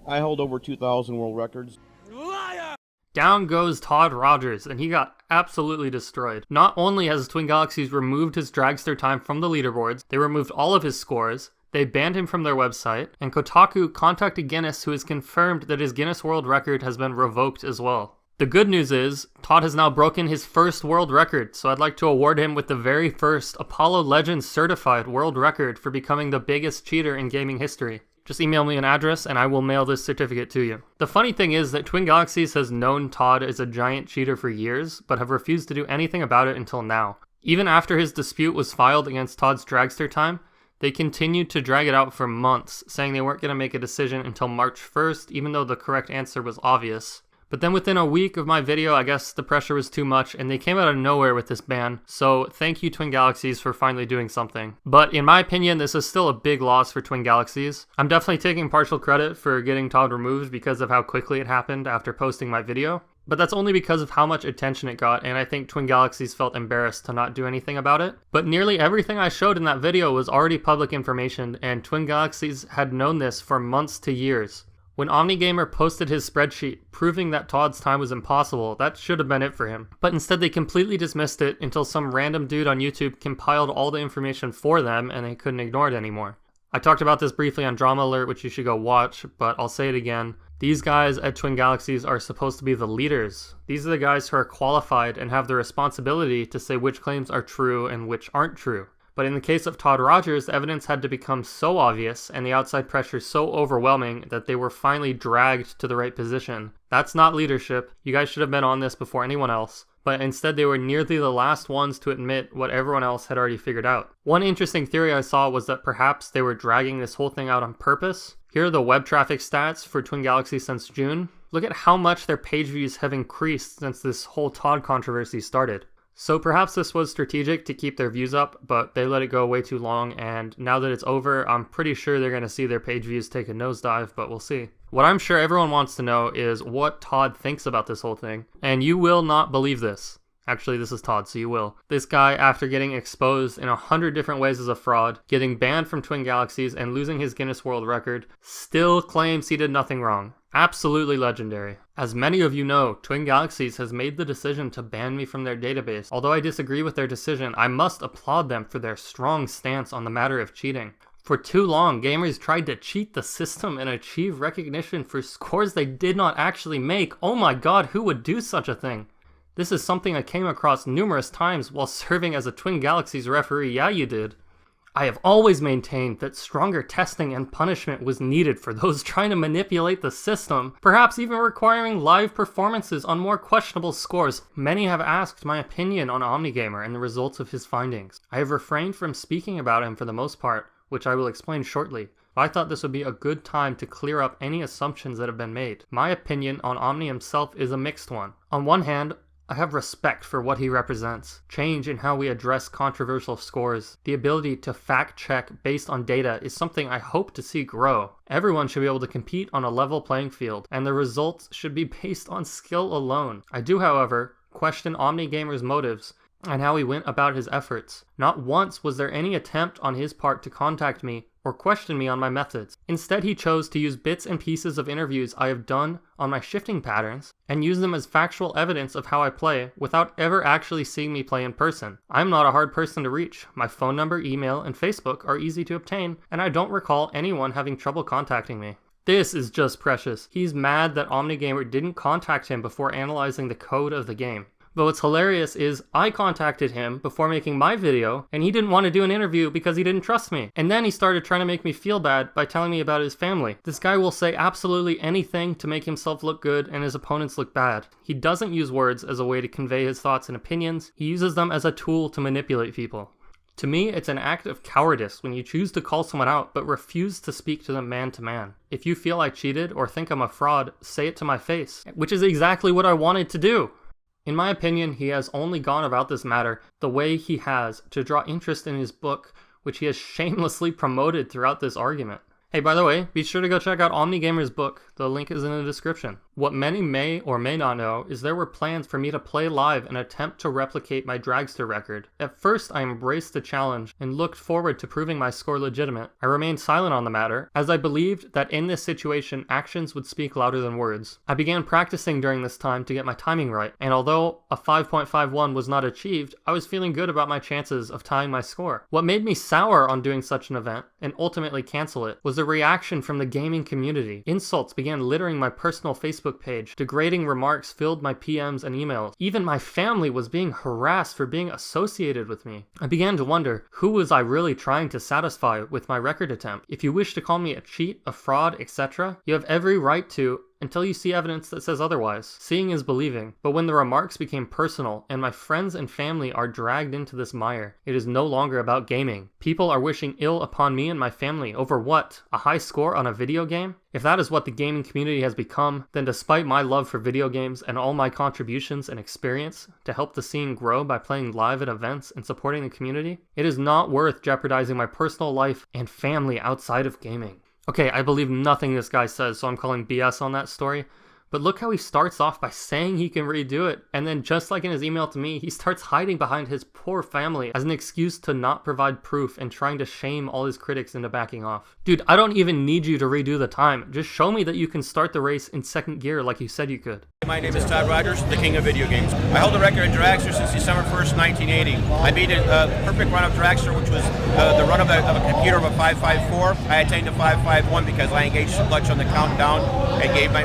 I hold over 2,000 world records. Down goes Todd Rogers, and he got absolutely destroyed. Not only has Twin Galaxies removed his dragster time from the leaderboards, they removed all of his scores, they banned him from their website, and Kotaku contacted Guinness, who has confirmed that his Guinness World Record has been revoked as well. The good news is, Todd has now broken his first world record, so I'd like to award him with the very first Apollo Legends certified world record for becoming the biggest cheater in gaming history. Just email me an address and I will mail this certificate to you. The funny thing is that Twin Galaxies has known Todd as a giant cheater for years, but have refused to do anything about it until now. Even after his dispute was filed against Todd's dragster time, they continued to drag it out for months, saying they weren't going to make a decision until March 1st, even though the correct answer was obvious. But then within a week of my video, I guess the pressure was too much and they came out of nowhere with this ban. So thank you Twin Galaxies for finally doing something. But in my opinion, this is still a big loss for Twin Galaxies. I'm definitely taking partial credit for getting Todd removed because of how quickly it happened after posting my video. But that's only because of how much attention it got, and I think Twin Galaxies felt embarrassed to not do anything about it. But nearly everything I showed in that video was already public information, and Twin Galaxies had known this for months to years. When OmniGamer posted his spreadsheet proving that Todd's time was impossible, that should have been it for him. But instead they completely dismissed it until some random dude on YouTube compiled all the information for them and they couldn't ignore it anymore. I talked about this briefly on Drama Alert, which you should go watch, but I'll say it again. These guys at Twin Galaxies are supposed to be the leaders. These are the guys who are qualified and have the responsibility to say which claims are true and which aren't true. But in the case of Todd Rogers, the evidence had to become so obvious and the outside pressure so overwhelming that they were finally dragged to the right position. That's not leadership. You guys should have been on this before anyone else. But instead they were nearly the last ones to admit what everyone else had already figured out. One interesting theory I saw was that perhaps they were dragging this whole thing out on purpose. Here are the web traffic stats for Twin Galaxies since June. Look at how much their page views have increased since this whole Todd controversy started. So perhaps this was strategic to keep their views up, but they let it go way too long, and now that it's over, I'm pretty sure they're going to see their page views take a nosedive, but we'll see. What I'm sure everyone wants to know is what Todd thinks about this whole thing, and you will not believe this. Actually, this is Todd, so you will. This guy, after getting exposed in 100 different ways as a fraud, getting banned from Twin Galaxies, and losing his Guinness World Record, still claims he did nothing wrong. Absolutely legendary. As many of you know, Twin Galaxies has made the decision to ban me from their database. Although I disagree with their decision, I must applaud them for their strong stance on the matter of cheating. For too long, gamers tried to cheat the system and achieve recognition for scores they did not actually make. Oh my god, who would do such a thing? This is something I came across numerous times while serving as a Twin Galaxies referee. Yeah, you did. I have always maintained that stronger testing and punishment was needed for those trying to manipulate the system, perhaps even requiring live performances on more questionable scores. Many have asked my opinion on OmniGamer and the results of his findings. I have refrained from speaking about him for the most part, which I will explain shortly. But I thought this would be a good time to clear up any assumptions that have been made. My opinion on Omni himself is a mixed one. On one hand, I have respect for what he represents. Change in how we address controversial scores. The ability to fact check based on data is something I hope to see grow. Everyone should be able to compete on a level playing field, and the results should be based on skill alone. I do, however, question OmniGamer's motives and how he went about his efforts. Not once was there any attempt on his part to contact me or question me on my methods. Instead, he chose to use bits and pieces of interviews I have done on my shifting patterns and use them as factual evidence of how I play without ever actually seeing me play in person. I'm not a hard person to reach. My phone number, email, and Facebook are easy to obtain, and I don't recall anyone having trouble contacting me. This is just precious. He's mad that OmniGamer didn't contact him before analyzing the code of the game. But what's hilarious is I contacted him before making my video, and he didn't want to do an interview because he didn't trust me. And then he started trying to make me feel bad by telling me about his family. This guy will say absolutely anything to make himself look good and his opponents look bad. He doesn't use words as a way to convey his thoughts and opinions. He uses them as a tool to manipulate people. To me, it's an act of cowardice when you choose to call someone out but refuse to speak to them man to man. If you feel I cheated or think I'm a fraud, say it to my face, which is exactly what I wanted to do. In my opinion, he has only gone about this matter the way he has to draw interest in his book, which he has shamelessly promoted throughout this argument. Hey, by the way, be sure to go check out OmniGamer's book. The link is in the description. What many may or may not know is there were plans for me to play live and attempt to replicate my dragster record. At first, I embraced the challenge and looked forward to proving my score legitimate. I remained silent on the matter, as I believed that in this situation, actions would speak louder than words. I began practicing during this time to get my timing right, and although a 5.51 was not achieved, I was feeling good about my chances of tying my score. What made me sour on doing such an event, and ultimately cancel it, was the reaction from the gaming community. Insults began littering my personal Facebook page. Degrading remarks filled my PMs and emails. Even my family was being harassed for being associated with me. I began to wonder, who was I really trying to satisfy with my record attempt? If you wish to call me a cheat, a fraud, etc., you have every right to, until you see evidence that says otherwise. Seeing is believing. But when the remarks became personal and my friends and family are dragged into this mire, it is no longer about gaming. People are wishing ill upon me and my family over what? A high score on a video game? If that is what the gaming community has become, then despite my love for video games and all my contributions and experience to help the scene grow by playing live at events and supporting the community, it is not worth jeopardizing my personal life and family outside of gaming. Okay, I believe nothing this guy says, so I'm calling BS on that story. But look how he starts off by saying he can redo it, and then just like in his email to me, he starts hiding behind his poor family as an excuse to not provide proof and trying to shame all his critics into backing off. Dude, I don't even need you to redo the time. Just show me that you can start the race in second gear like you said you could. My name is Todd Rogers, the king of video games. I hold the record in dragster since December 1st, 1980. I beat a perfect run of dragster, which was the run of a computer of a 554. I attained a 551 because I engaged the clutch on the countdown and gave my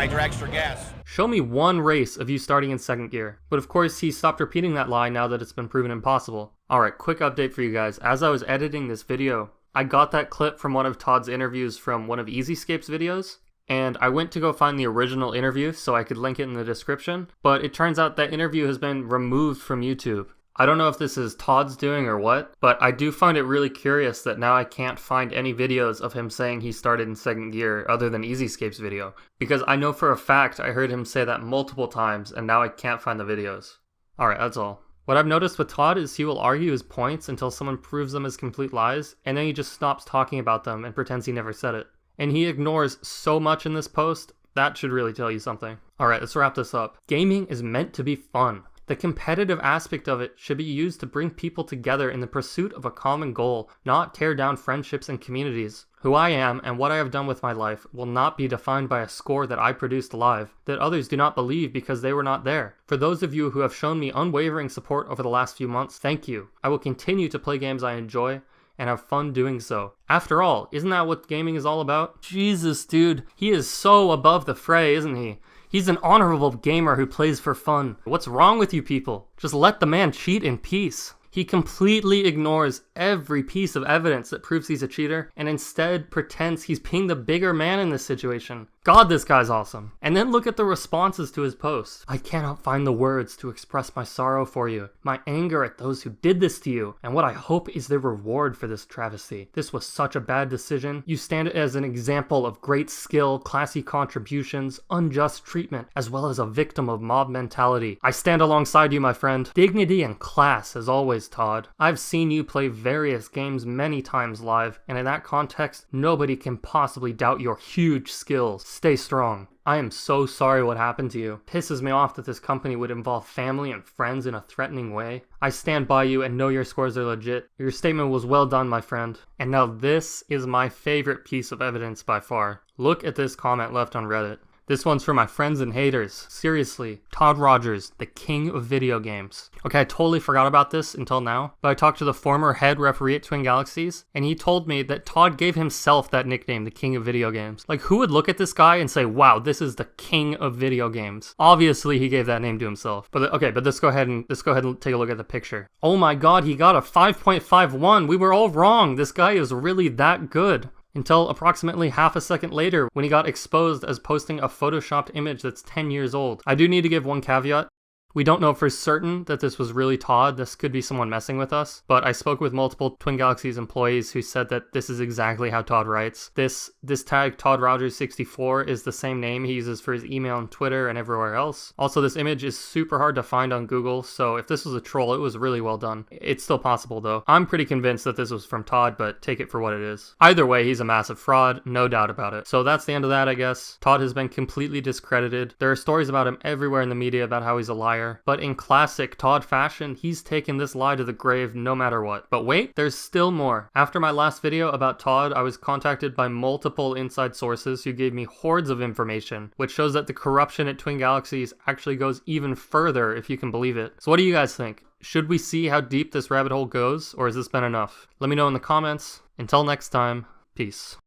dragster gas. Show me one race of you starting in second gear. But of course, he stopped repeating that lie now that it's been proven impossible. Alright, quick update for you guys. As I was editing this video, I got that clip from one of Todd's interviews from one of EasyScape's videos, and I went to go find the original interview so I could link it in the description, but it turns out that interview has been removed from YouTube. I don't know if this is Todd's doing or what, but I do find it really curious that now I can't find any videos of him saying he started in second gear other than EasyScape's video, because I know for a fact I heard him say that multiple times and now I can't find the videos. Alright, that's all. What I've noticed with Todd is he will argue his points until someone proves them as complete lies, and then he just stops talking about them and pretends he never said it. And he ignores so much in this post, that should really tell you something. Alright, let's wrap this up. Gaming is meant to be fun. The competitive aspect of it should be used to bring people together in the pursuit of a common goal, not tear down friendships and communities. Who I am and what I have done with my life will not be defined by a score that I produced live, that others do not believe because they were not there. For those of you who have shown me unwavering support over the last few months, thank you. I will continue to play games I enjoy and have fun doing so. After all, isn't that what gaming is all about? Jesus, dude, he is so above the fray, isn't he? He's an honorable gamer who plays for fun. What's wrong with you people? Just let the man cheat in peace. He completely ignores every piece of evidence that proves he's a cheater and instead pretends he's being the bigger man in this situation. God, this guy's awesome. And then look at the responses to his posts. I cannot find the words to express my sorrow for you, my anger at those who did this to you, and what I hope is their reward for this travesty. This was such a bad decision. You stand as an example of great skill, classy contributions, unjust treatment, as well as a victim of mob mentality. I stand alongside you, my friend. Dignity and class, as always, Todd. I've seen you play various games many times live, and in that context, nobody can possibly doubt your huge skills. Stay strong. I am so sorry what happened to you. It pisses me off that this company would involve family and friends in a threatening way. I stand by you and know your scores are legit. Your statement was well done, my friend. And now this is my favorite piece of evidence by far. Look at this comment left on Reddit. This one's for my friends and haters. Seriously, Todd Rogers, the king of video games. Okay, I totally forgot about this until now, but I talked to the former head referee at Twin Galaxies, and he told me that Todd gave himself that nickname, the king of video games. Like, who would look at this guy and say, wow, this is the king of video games? Obviously, he gave that name to himself. But okay, but let's go ahead and take a look at the picture. Oh my god, he got a 5.51. We were all wrong. This guy is really that good. Until approximately half a second later when he got exposed as posting a photoshopped image that's 10 years old. I do need to give one caveat. We don't know for certain that this was really Todd. This could be someone messing with us, but I spoke with multiple Twin Galaxies employees who said that this is exactly how Todd writes. This tag Todd Rogers 64 is the same name he uses for his email and Twitter and everywhere else. Also, this image is super hard to find on Google, so if this was a troll, it was really well done. It's still possible though. I'm pretty convinced that this was from Todd, but take it for what it is. Either way, he's a massive fraud, no doubt about it. So that's the end of that, I guess. Todd has been completely discredited. There are stories about him everywhere in the media about how he's a liar. But in classic Todd fashion, he's taken this lie to the grave no matter what. But wait, there's still more. After my last video about Todd, I was contacted by multiple inside sources who gave me hordes of information, which shows that the corruption at Twin Galaxies actually goes even further, if you can believe it. So what do you guys think? Should we see how deep this rabbit hole goes, or has this been enough? Let me know in the comments. Until next time, peace.